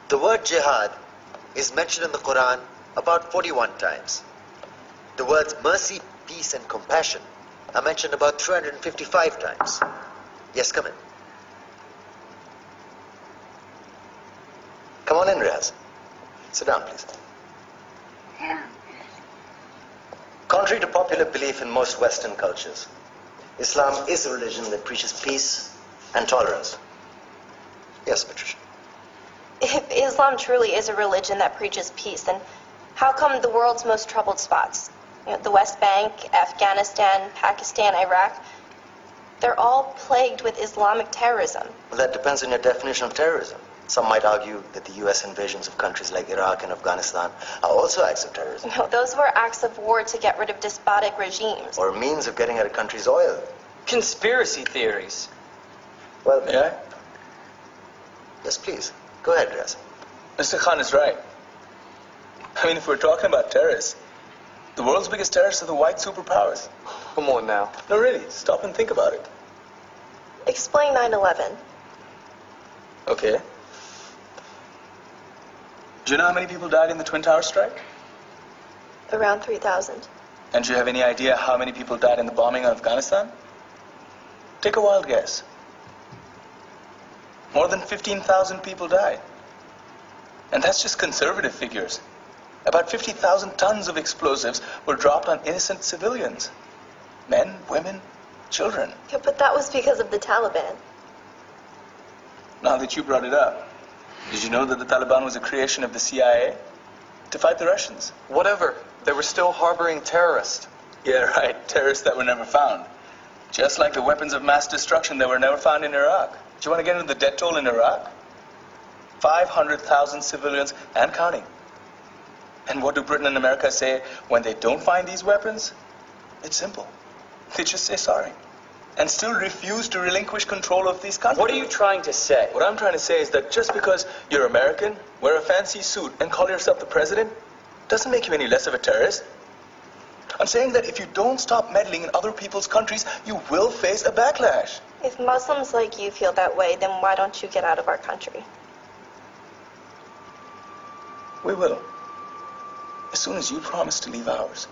The word jihad is mentioned in the Quran about 41 times. The words mercy, peace, and compassion are mentioned about 355 times. Yes, come in. Come on in, Riaz. Sit down, please. Contrary to popular belief in most Western cultures, Islam is a religion that preaches peace and tolerance. Yes, Patricia. If Islam truly is a religion that preaches peace, then how come the world's most troubled spots, the West Bank, Afghanistan, Pakistan, Iraq, they're all plagued with Islamic terrorism? Well, that depends on your definition of terrorism. Some might argue that the U.S. invasions of countries like Iraq and Afghanistan are also acts of terrorism. No, those were acts of war to get rid of despotic regimes. Or a means of getting at a country's oil. Conspiracy theories. Well, May I? Yes, please. Go ahead, Riaz. Mr. Khan is right. I mean, if we're talking about terrorists, the world's biggest terrorists are the white superpowers. Come on now. No, really, stop and think about it. Explain 9/11. Okay. Do you know how many people died in the Twin Towers strike? Around 3,000. And do you have any idea how many people died in the bombing of Afghanistan? Take a wild guess. More than 15,000 people died. And that's just conservative figures. About 50,000 tons of explosives were dropped on innocent civilians. Men, women, children. Yeah, but that was because of the Taliban. Now that you brought it up, did you know that the Taliban was a creation of the CIA to fight the Russians? Whatever. They were still harboring terrorists. Yeah, right. Terrorists that were never found. Just like the weapons of mass destruction that were never found in Iraq. Do you want to get into the death toll in Iraq? 500,000 civilians and counting. And what do Britain and America say when they don't find these weapons? It's simple. They just say sorry. And still refuse to relinquish control of these countries. What are you trying to say? What I'm trying to say is that just because you're American, wear a fancy suit, and call yourself the president, doesn't make you any less of a terrorist. I'm saying that if you don't stop meddling in other people's countries, you will face a backlash. If Muslims like you feel that way, then why don't you get out of our country? We will. As soon as you promise to leave ours.